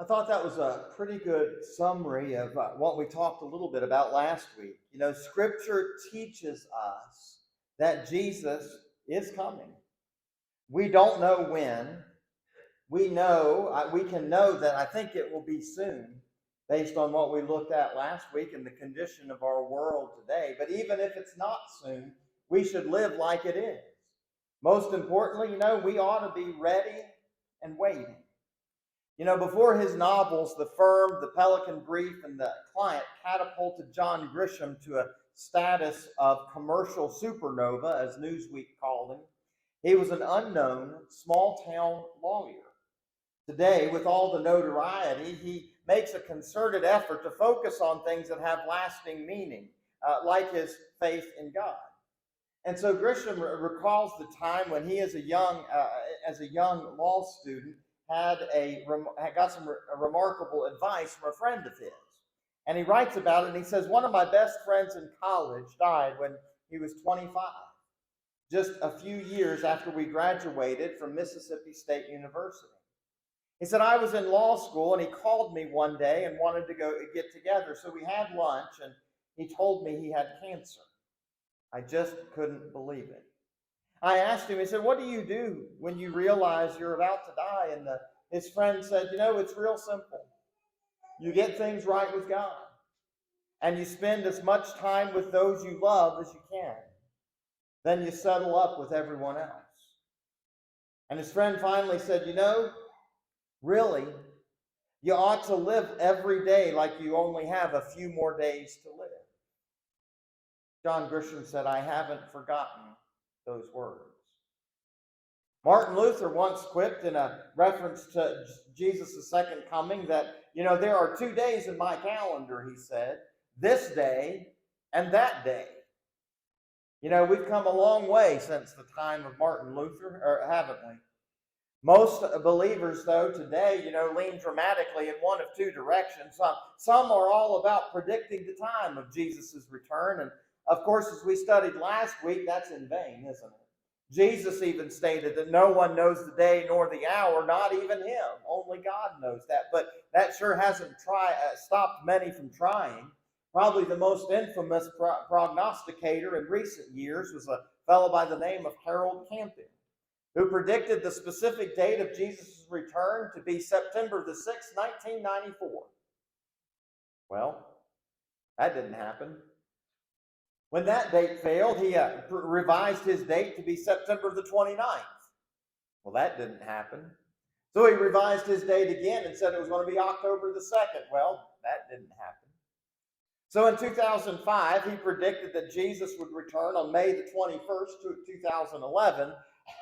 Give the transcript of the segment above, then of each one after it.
I thought that was a pretty good summary of what we talked a little bit about last week. Scripture teaches us that Jesus is coming. We don't know when. We can know that I think it will be soon based on what we looked at last week and the condition of our world today. But even if it's not soon, we should live like it is. Most importantly, we ought to be ready and waiting. Before his novels, The Firm, The Pelican Brief, and The Client catapulted John Grisham to a status of commercial supernova, as Newsweek called him, he was an unknown, small-town lawyer. Today, with all the notoriety, he makes a concerted effort to focus on things that have lasting meaning, like his faith in God. And so Grisham recalls the time when he, as a young law student, got some remarkable advice from a friend of his. And he writes about it, and he says, one of my best friends in college died when he was 25, just a few years after we graduated from Mississippi State University. He said, I was in law school, and he called me one day and wanted to go get together. So we had lunch, and he told me he had cancer. I just couldn't believe it. I asked him, he said, what do you do when you realize you're about to die? And his friend said, it's real simple. You get things right with God, and you spend as much time with those you love as you can. Then you settle up with everyone else. And his friend finally said, really, you ought to live every day like you only have a few more days to live. John Grisham said, I haven't forgotten those words. Martin Luther once quipped in a reference to Jesus' second coming that, there are 2 days in my calendar, he said, this day and that day. We've come a long way since the time of Martin Luther, or haven't we? Most believers, though, today, lean dramatically in one of two directions. Some are all about predicting the time of Jesus' return. And, of course, as we studied last week, that's in vain, isn't it? Jesus even stated that no one knows the day nor the hour, not even him. Only God knows that. But that sure hasn't stopped many from trying. Probably the most infamous prognosticator in recent years was a fellow by the name of Harold Camping, who predicted the specific date of Jesus' return to be September the 6th, 1994. Well, that didn't happen. When that date failed, he revised his date to be September the 29th. Well, that didn't happen. So he revised his date again and said it was going to be October the 2nd. Well, that didn't happen. So in 2005, he predicted that Jesus would return on May the 21st, 2011,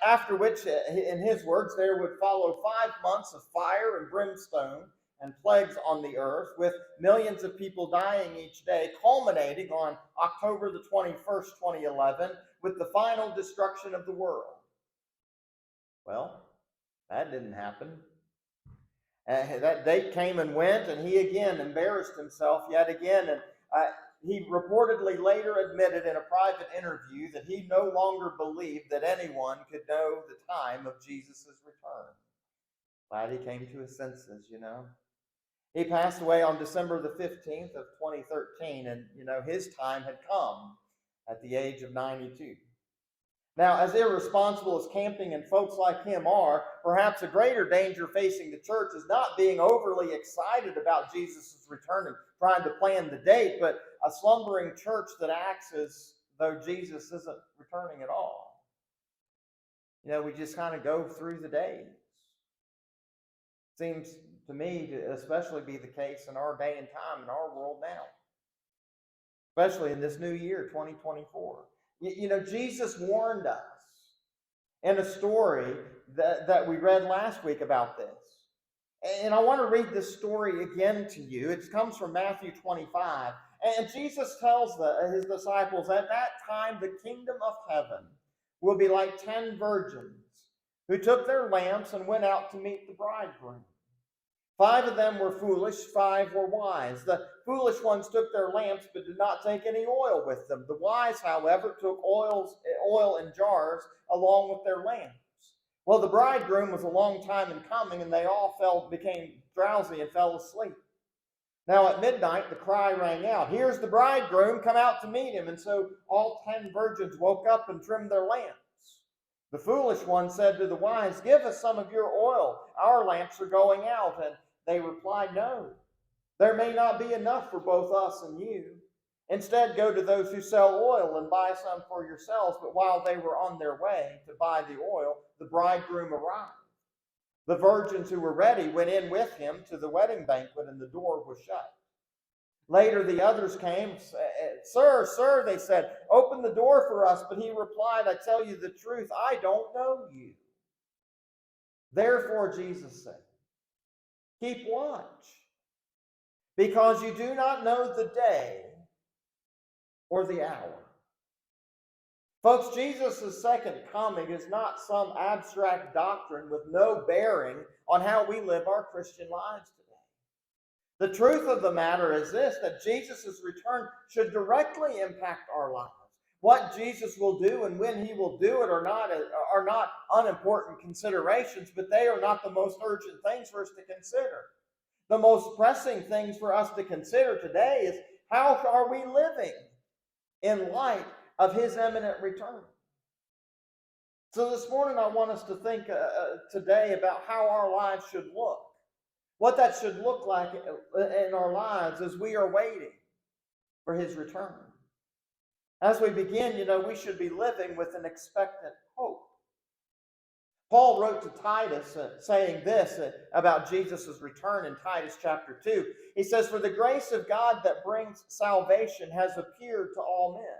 after which, in his words, there would follow 5 months of fire and brimstone and plagues on the earth, with millions of people dying each day, culminating on October the 21st, 2011, with the final destruction of the world. Well, that didn't happen. That date came and went, and he again embarrassed himself yet again, and he reportedly later admitted in a private interview that he no longer believed that anyone could know the time of Jesus' return. Glad he came to his senses, He passed away on December the 15th of 2013, and, his time had come at the age of 92. Now, as irresponsible as Camping and folks like him are, perhaps a greater danger facing the church is not being overly excited about Jesus' return and trying to plan the date, but a slumbering church that acts as though Jesus isn't returning at all. We just kind of go through the days. Seems to me to especially be the case in our day and time, in our world now. Especially in this new year, 2024. Jesus warned us in a story that we read last week about this. And I want to read this story again to you. It comes from Matthew 25. And Jesus tells his disciples, at that time the kingdom of heaven will be like 10 virgins who took their lamps and went out to meet the bridegroom. 5 of them were foolish, 5 were wise. The foolish ones took their lamps but did not take any oil with them. The wise, however, took oil in jars along with their lamps. Well, the bridegroom was a long time in coming, and they all became drowsy and fell asleep. Now at midnight the cry rang out, "Here's the bridegroom, come out to meet him." And so all 10 virgins woke up and trimmed their lamps. The foolish one said to the wise, "Give us some of your oil. Our lamps are going out." And they replied, "No, there may not be enough for both us and you. Instead, go to those who sell oil and buy some for yourselves." But while they were on their way to buy the oil, the bridegroom arrived. The virgins who were ready went in with him to the wedding banquet, and the door was shut. Later the others came. "Sir, sir," they said, "open the door for us." But he replied, "I tell you the truth, I don't know you." Therefore Jesus said, "Keep watch, because you do not know the day or the hour." Folks, Jesus' second coming is not some abstract doctrine with no bearing on how we live our Christian lives today. The truth of the matter is this, that Jesus' return should directly impact our lives. What Jesus will do and when he will do it are not unimportant considerations, but they are not the most urgent things for us to consider. The most pressing things for us to consider today is, how are we living in light of his imminent return? So this morning I want us to think today about how our lives should look. What that should look like in our lives as we are waiting for his return. As we begin, we should be living with an expectant hope. Paul wrote to Titus saying this about Jesus' return in Titus chapter 2. He says, "For the grace of God that brings salvation has appeared to all men."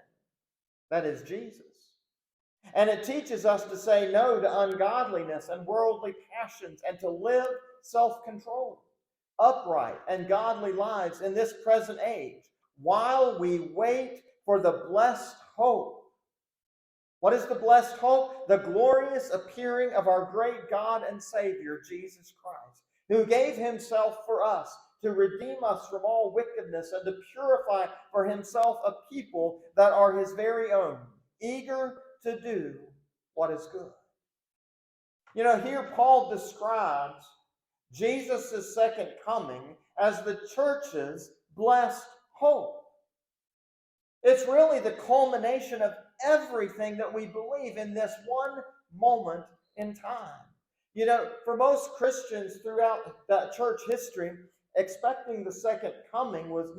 That is Jesus. "And it teaches us to say no to ungodliness and worldly passions, and to live self-controlled, upright, and godly lives in this present age, while we wait for the blessed hope." What is the blessed hope? The glorious appearing of our great God and Savior, Jesus Christ, who gave himself for us to redeem us from all wickedness and to purify for himself a people that are his very own, eager to do what is good. Here Paul describes Jesus' second coming as the church's blessed hope. It's really the culmination of everything that we believe in this one moment in time. For most Christians throughout that church history, expecting the second coming was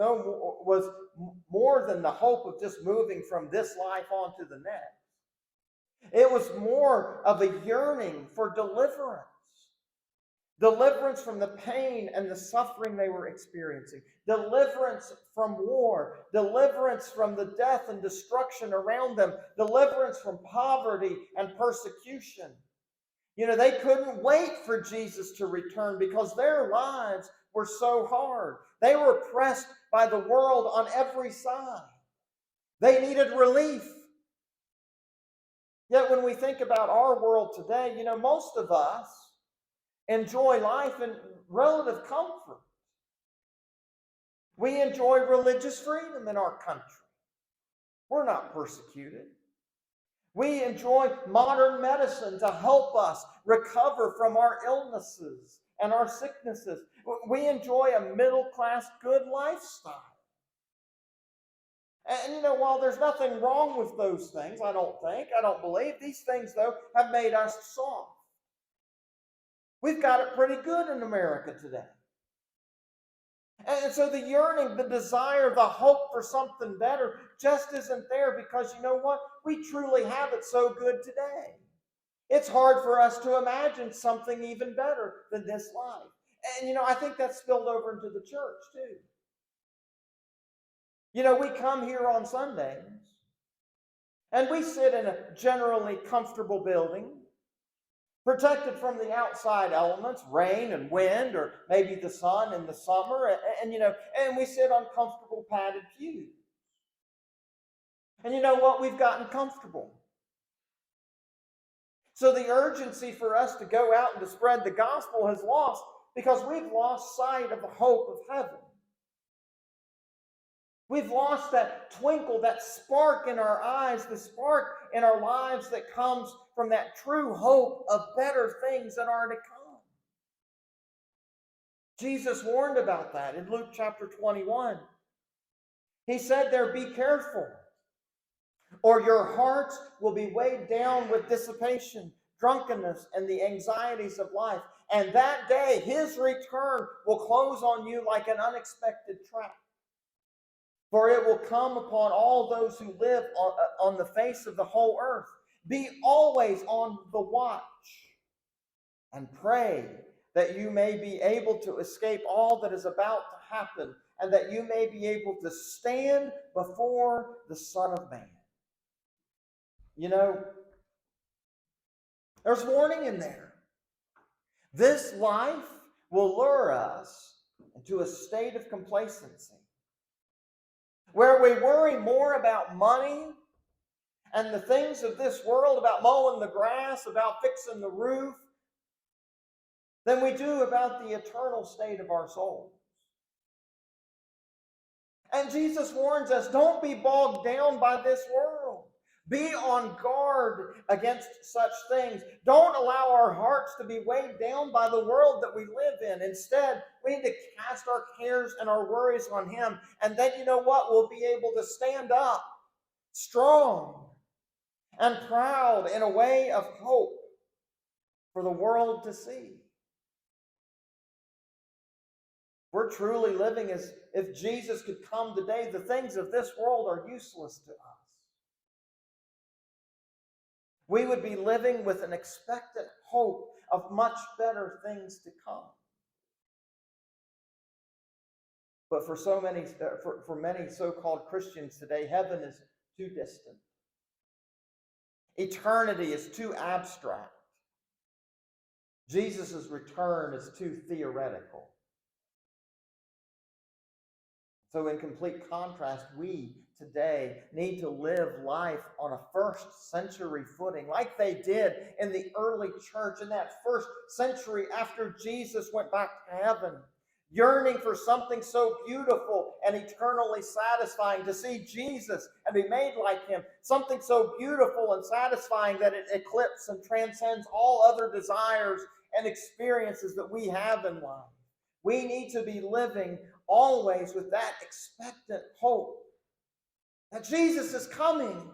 more than the hope of just moving from this life on to the next. It was more of a yearning for deliverance. Deliverance from the pain and the suffering they were experiencing. Deliverance from war. Deliverance from the death and destruction around them. Deliverance from poverty and persecution. They couldn't wait for Jesus to return because their lives were so hard. They were pressed by the world on every side. They needed relief. Yet when we think about our world today, most of us enjoy life in relative comfort. We enjoy religious freedom in our country. We're not persecuted. We enjoy modern medicine to help us recover from our illnesses and our sicknesses. We enjoy a middle-class good lifestyle. And while there's nothing wrong with those things, I don't believe, these things, though, have made us soft. We've got it pretty good in America today. And so the yearning, the desire, the hope for something better just isn't there, because you know what? We truly have it so good today. It's hard for us to imagine something even better than this life. And I think that's spilled over into the church too. We come here on Sundays and we sit in a generally comfortable building, protected from the outside elements, rain and wind, or maybe the sun in the summer, and we sit on comfortable padded pews. And you know what? We've gotten comfortable. So the urgency for us to go out and to spread the gospel has lost, because we've lost sight of the hope of heaven. We've lost that twinkle, that spark in our eyes, the spark in our lives that comes from that true hope of better things that are to come. Jesus warned about that in Luke chapter 21. He said there, be careful, or your hearts will be weighed down with dissipation, drunkenness, and the anxieties of life. And that day, his return will close on you like an unexpected trap. For it will come upon all those who live on the face of the whole earth. Be always on the watch and pray that you may be able to escape all that is about to happen and that you may be able to stand before the Son of Man. You know, there's warning in there. This life will lure us into a state of complacency where we worry more about money and the things of this world, about mowing the grass, about fixing the roof, than we do about the eternal state of our souls. And Jesus warns us, don't be bogged down by this world. Be on guard against such things. Don't allow our hearts to be weighed down by the world that we live in. Instead, we need to cast our cares and our worries on Him. And then, you know what? We'll be able to stand up strong and proud in a way of hope for the world to see. We're truly living as if Jesus could come today. The things of this world are useless to us. We would be living with an expectant hope of much better things to come. But for many so-called Christians today, heaven is too distant. Eternity is too abstract. Jesus' return is too theoretical. So in complete contrast, we today need to live life on a first century footing, like they did in the early church in that first century after Jesus went back to heaven, yearning for something so beautiful and eternally satisfying, to see Jesus and be made like Him, something so beautiful and satisfying that it eclipses and transcends all other desires and experiences that we have in life. We need to be living always with that expectant hope that Jesus is coming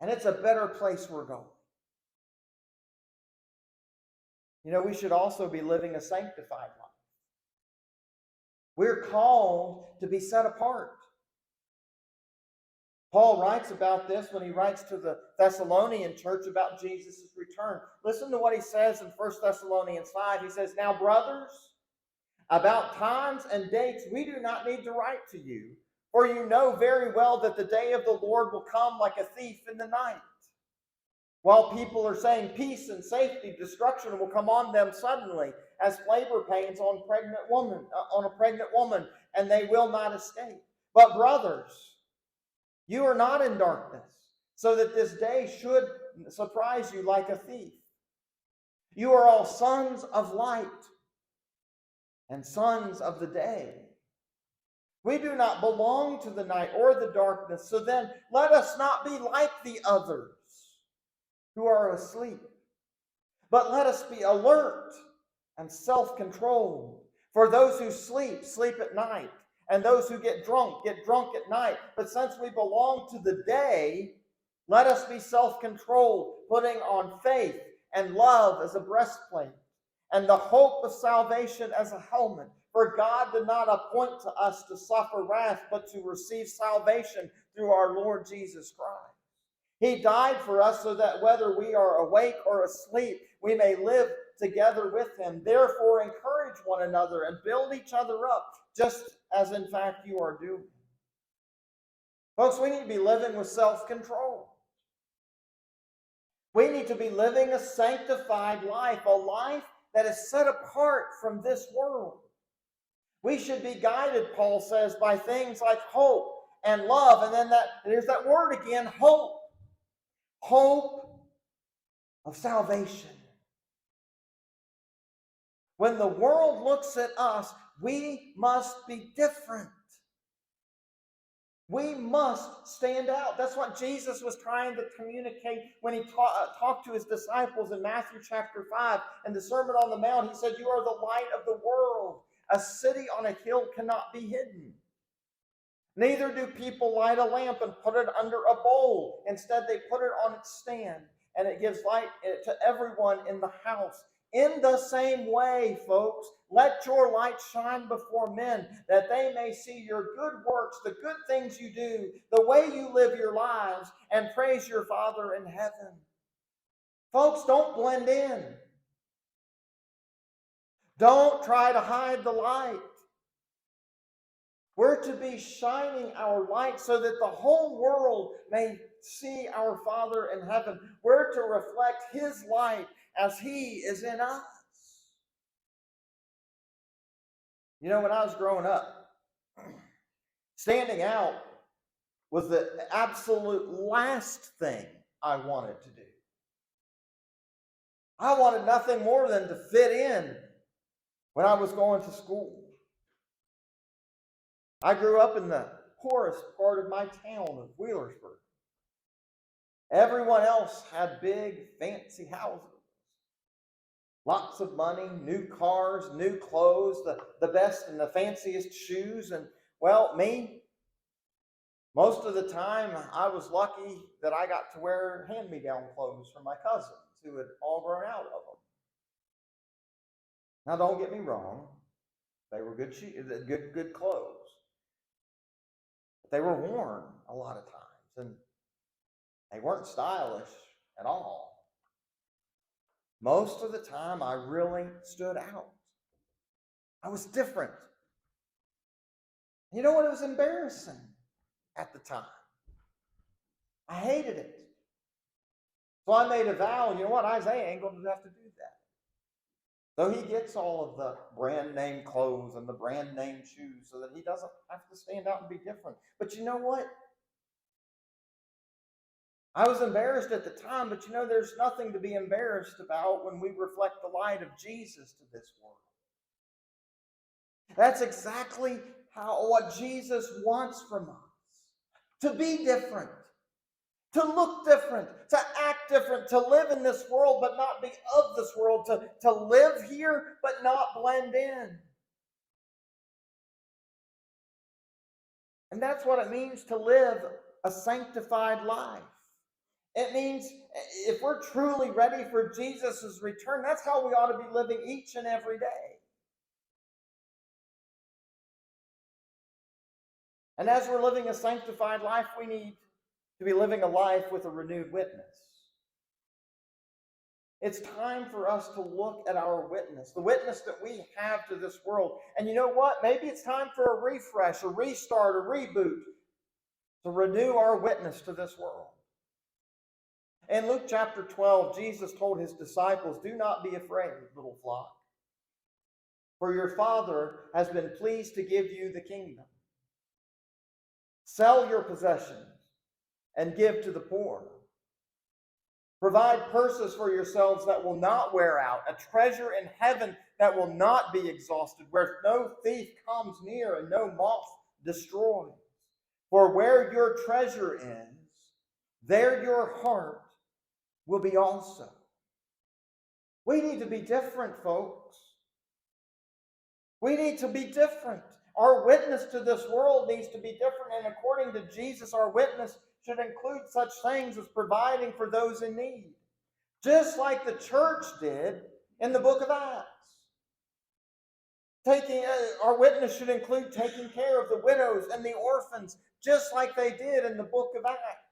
and it's a better place we're going. You know, we should also be living a sanctified life. We're called to be set apart. Paul writes about this when he writes to the Thessalonian church about Jesus' return. Listen to what he says in 1 Thessalonians 5. He says, now, brothers, about times and dates we do not need to write to you, for you know very well that the day of the Lord will come like a thief in the night. While people are saying peace and safety, destruction will come on them suddenly, as labor pains on a pregnant woman, and they will not escape. But brothers, you are not in darkness, so that this day should surprise you like a thief. You are all sons of light and sons of the day. We do not belong to the night or the darkness, so then let us not be like the others who are asleep, but let us be alert and self-controlled. For those who sleep, sleep at night, and those who get drunk at night. But since we belong to the day, let us be self-controlled, putting on faith and love as a breastplate, and the hope of salvation as a helmet. For God did not appoint to us to suffer wrath, but to receive salvation through our Lord Jesus Christ. He died for us so that whether we are awake or asleep, we may live together with Him. Therefore, encourage one another and build each other up, just as in fact you are doing. Folks, we need to be living with self-control. We need to be living a sanctified life, a life that is set apart from this world. We should be guided, Paul says, by things like hope and love. And then there's that word again, hope. Hope of salvation. When the world looks at us, we must be different. We must stand out. That's what Jesus was trying to communicate when he talked to his disciples in Matthew chapter 5. In the Sermon on the Mount, he said, "You are the light of the world. A city on a hill cannot be hidden. Neither do people light a lamp and put it under a bowl. Instead, they put it on its stand, and it gives light to everyone in the house. In the same way, folks, let your light shine before men, that they may see your good works, the good things you do, the way you live your lives, and praise your Father in heaven." Folks, don't blend in. Don't try to hide the light. We're to be shining our light so that the whole world may see our Father in heaven. We're to reflect His light as He is in us. You know, when I was growing up, standing out was the absolute last thing I wanted to do. I wanted nothing more than to fit in when I was going to school. I grew up in the poorest part of my town of Wheelersburg. Everyone else had big, fancy houses. Lots of money, new cars, new clothes, the best and the fanciest shoes. And, well, me, most of the time, I was lucky that I got to wear hand-me-down clothes from my cousins who had all grown out of them. Now, don't get me wrong. They were good clothes. But they were worn a lot of times, and they weren't stylish at all. Most of the time, I really stood out. I was different. You know what? It was embarrassing at the time. I hated it. So I made a vow, you know what? Isaiah ain't going to have to do that. So he gets all of the brand name clothes and the brand name shoes so that he doesn't have to stand out and be different. But you know what? I was embarrassed at the time, but you know, there's nothing to be embarrassed about when we reflect the light of Jesus to this world. That's exactly what Jesus wants from us. To be different. To look different. To act different. To live in this world but not be of this world. To live here but not blend in. And that's what it means to live a sanctified life. It means if we're truly ready for Jesus' return, that's how we ought to be living each and every day. And as we're living a sanctified life, we need to be living a life with a renewed witness. It's time for us to look at our witness, the witness that we have to this world. And you know what? Maybe it's time for a refresh, a restart, a reboot to renew our witness to this world. In Luke chapter 12, Jesus told his disciples, "Do not be afraid, little flock, for your Father has been pleased to give you the kingdom. Sell your possessions and give to the poor. Provide purses for yourselves that will not wear out, a treasure in heaven that will not be exhausted, where no thief comes near and no moth destroys. For where your treasure is, there your heart will be also." We need to be different, folks. We need to be different. Our witness to this world needs to be different, and according to Jesus, our witness should include such things as providing for those in need, just like the church did in the book of Acts. Our witness should include taking care of the widows and the orphans, just like they did in the book of Acts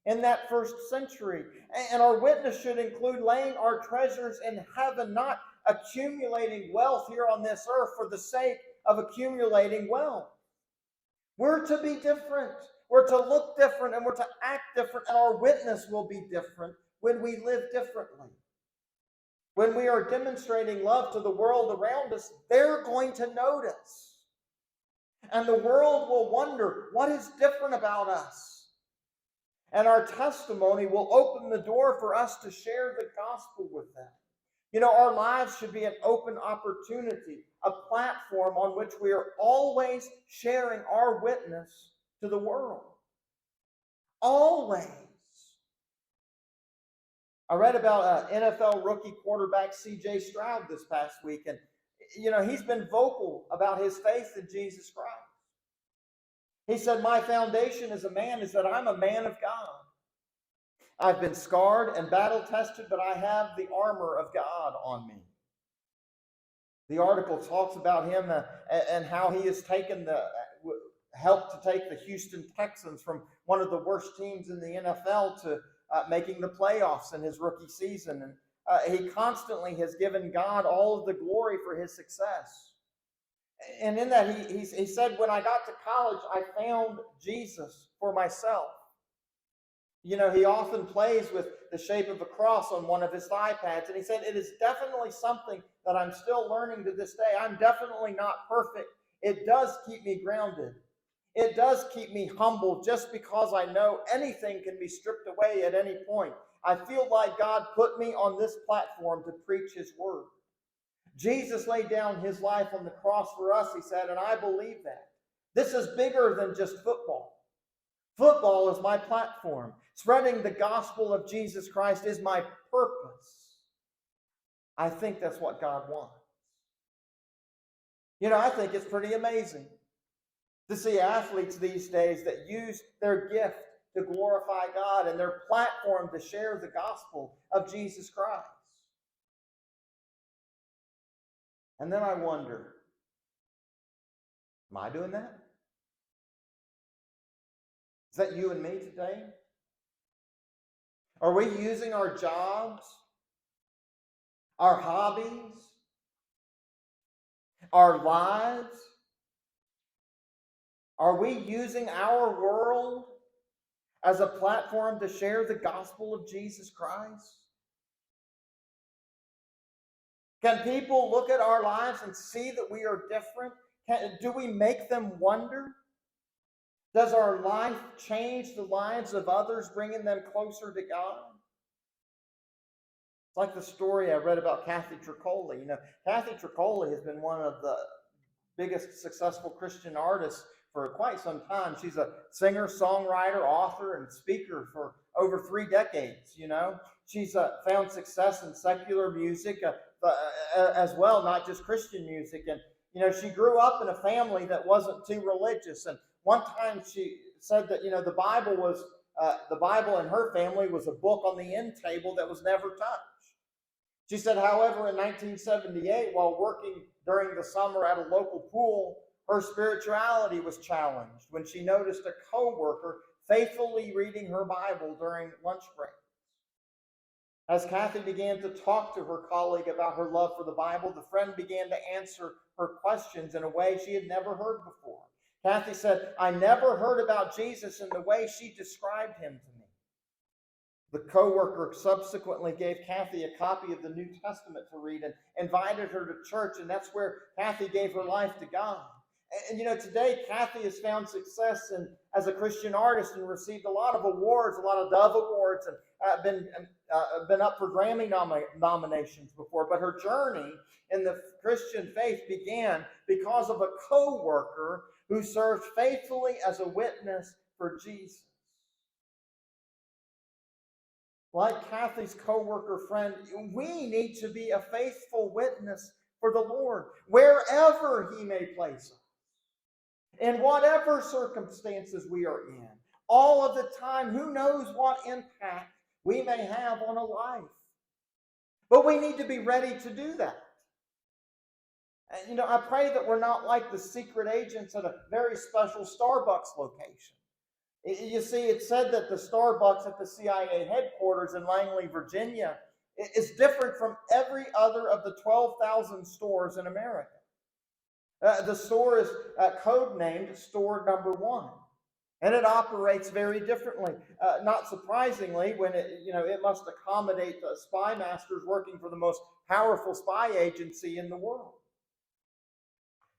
in that first century. And our witness should include laying our treasures in heaven, not accumulating wealth here on this earth for the sake of accumulating wealth. We're to be different. We're to look different, and we're to act different, and our witness will be different when we live differently. When we are demonstrating love to the world around us, they're going to notice. And the world will wonder, what is different about us? And our testimony will open the door for us to share the gospel with them. You know, our lives should be an open opportunity, a platform on which we are always sharing our witness to the world. Always. I read about NFL rookie quarterback C.J. Stroud this past week, and he's been vocal about his faith in Jesus Christ. He said, "My foundation as a man is that I'm a man of God. I've been scarred and battle tested, but I have the armor of God on me." The article talks about him and how he has helped to take the Houston Texans from one of the worst teams in the NFL to making the playoffs in his rookie season. And he constantly has given God all of the glory for his success. And in that, he said, "When I got to college, I found Jesus for myself." He often plays with the shape of a cross on one of his thigh pads. And he said, "It is definitely something that I'm still learning to this day. I'm definitely not perfect. It does keep me grounded. It does keep me humble just because I know anything can be stripped away at any point. I feel like God put me on this platform to preach his word. Jesus laid down his life on the cross for us," he said, "and I believe that. This is bigger than just football. Football is my platform. Spreading the gospel of Jesus Christ is my purpose." I think that's what God wants. I think it's pretty amazing to see athletes these days that use their gift to glorify God and their platform to share the gospel of Jesus Christ. And then I wonder, am I doing that? Is that you and me today? Are we using our jobs, our hobbies, our lives? Are we using our world as a platform to share the gospel of Jesus Christ? Can people look at our lives and see that we are different? Do we make them wonder? Does our life change the lives of others, bringing them closer to God? It's like the story I read about Kathy Tricoli. Kathy Tricoli has been one of the biggest successful Christian artists for quite some time. She's a singer, songwriter, author, and speaker for over 3 decades. She's found success in secular music as well, not just Christian music. And she grew up in a family that wasn't too religious. And one time she said that the Bible in her family was a book on the end table that was never touched. She said, however, in 1978, while working during the summer at a local pool, her spirituality was challenged when she noticed a co-worker faithfully reading her Bible during lunch break. As Kathy began to talk to her colleague about her love for the Bible, the friend began to answer her questions in a way she had never heard before. Kathy said, "I never heard about Jesus in the way she described him to me." The co-worker subsequently gave Kathy a copy of the New Testament to read and invited her to church, and that's where Kathy gave her life to God. And today Kathy has found success as a Christian artist and received a lot of awards, a lot of Dove Awards, and been up for Grammy nominations before. But her journey in the Christian faith began because of a co-worker who served faithfully as a witness for Jesus. Like Kathy's co-worker friend, we need to be a faithful witness for the Lord, wherever he may place us, in whatever circumstances we are in, all of the time. Who knows what impact we may have on a life? But we need to be ready to do that. And, I pray that we're not like the secret agents at a very special Starbucks location. You see, it's said that the Starbucks at the CIA headquarters in Langley, Virginia, is different from every other of the 12,000 stores in America. The store is codenamed Store Number 1, and it operates very differently. Not surprisingly, when it must accommodate the spy masters working for the most powerful spy agency in the world.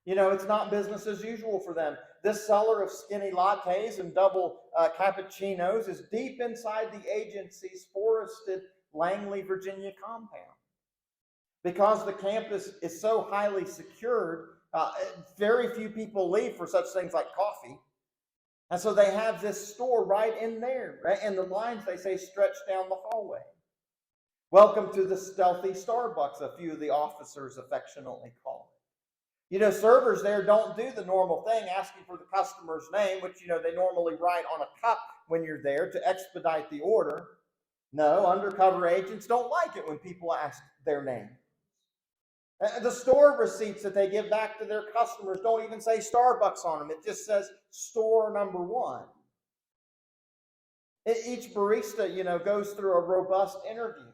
It's not business as usual for them. This seller of skinny lattes and double cappuccinos is deep inside the agency's forested Langley, Virginia compound. Because the campus is so highly secured, very few people leave for such things like coffee. And so they have this store right in there. Right? And the lines, they say, stretch down the hallway. Welcome to the stealthy Starbucks, a few of the officers affectionately call it. Servers there don't do the normal thing, asking for the customer's name, which, they normally write on a cup when you're there to expedite the order. No, undercover agents don't like it when people ask their name. The store receipts that they give back to their customers don't even say Starbucks on them. It just says store number 1. Each barista, goes through a robust interview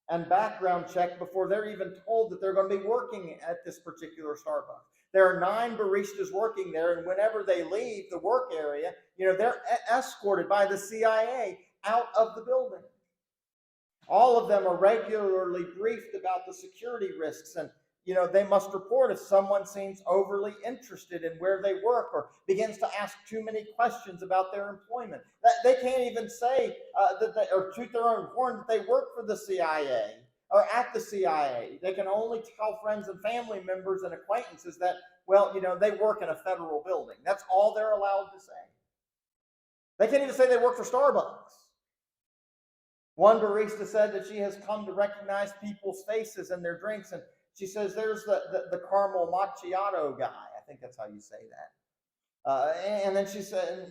and background check before they're even told that they're going to be working at this particular Starbucks. There are 9 baristas working there, and whenever they leave the work area, they're escorted by the CIA out of the building. All of them are regularly briefed about the security risks, and they must report if someone seems overly interested in where they work or begins to ask too many questions about their employment. They can't even say or toot their own horn that they work for the CIA or at the CIA. They can only tell friends and family members and acquaintances that, they work in a federal building. That's all they're allowed to say. They can't even say they work for Starbucks. One barista said that she has come to recognize people's faces and their drinks, and she says, there's the caramel macchiato guy. I think that's how you say that. And then she said,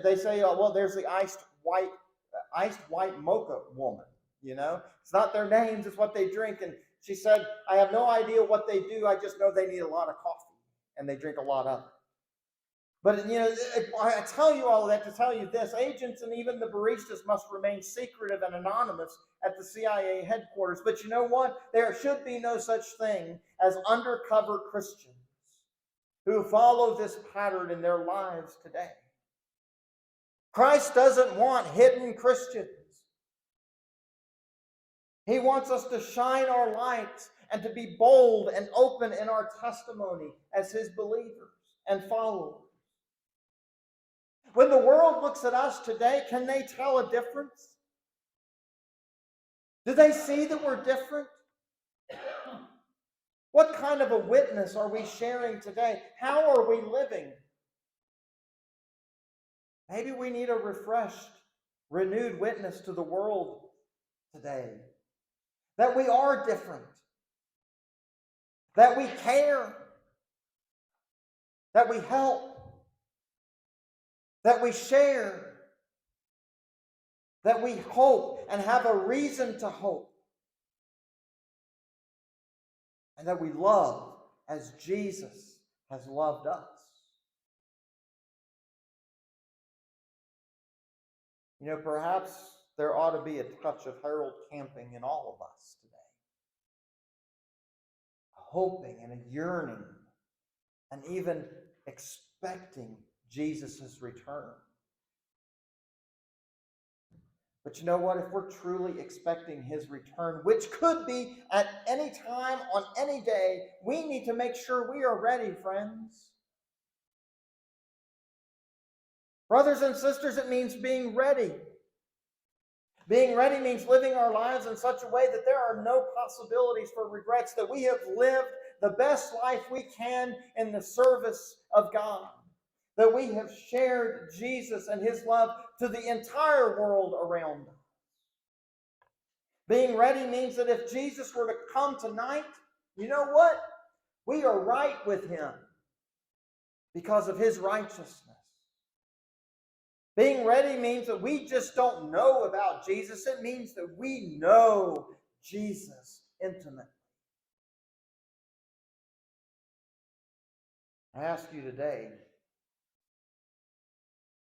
they say, oh, well, there's the iced white mocha woman. It's not their names, it's what they drink. And she said, I have no idea what they do. I just know they need a lot of coffee and they drink a lot of it. But, I tell you all of that to tell you this. Agents and even the baristas must remain secretive and anonymous at the CIA headquarters. But you know what? There should be no such thing as undercover Christians who follow this pattern in their lives today. Christ doesn't want hidden Christians. He wants us to shine our lights and to be bold and open in our testimony as His believers and followers. When the world looks at us today, can they tell a difference? Do they see that we're different? What kind of a witness are we sharing today? How are we living? Maybe we need a refreshed, renewed witness to the world today. That we are different. That we care. That we help. That we share. That we hope and have a reason to hope. And that we love as Jesus has loved us. Perhaps there ought to be a touch of Harold Camping in all of us today. A hoping and a yearning and even expecting Jesus' return. But you know what? If we're truly expecting His return, which could be at any time, on any day, we need to make sure we are ready, friends. Brothers and sisters, it means being ready. Being ready means living our lives in such a way that there are no possibilities for regrets, that we have lived the best life we can in the service of God, that we have shared Jesus and His love to the entire world around us. Being ready means that if Jesus were to come tonight, you know what? We are right with Him because of His righteousness. Being ready means that we just don't know about Jesus. It means that we know Jesus intimately. I ask you today,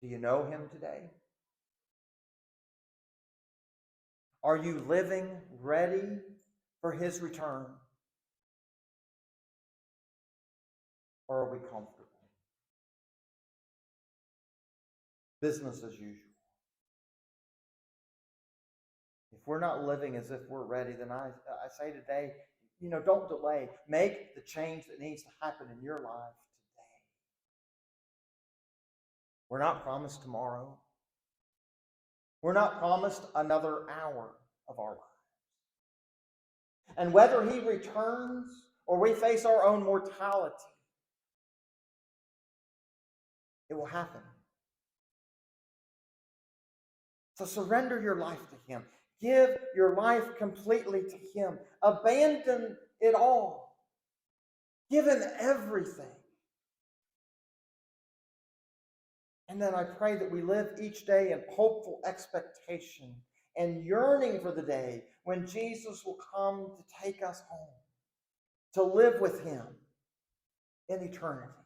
do you know Him today? Are you living ready for His return? Or are we comfortable? Business as usual. If we're not living as if we're ready, then I say today, don't delay. Make the change that needs to happen in your life today. We're not promised tomorrow. We're not promised another hour of our lives. And whether He returns or we face our own mortality, it will happen. So surrender your life to Him. Give your life completely to Him. Abandon it all. Give Him everything. And then I pray that we live each day in hopeful expectation and yearning for the day when Jesus will come to take us home, to live with Him in eternity.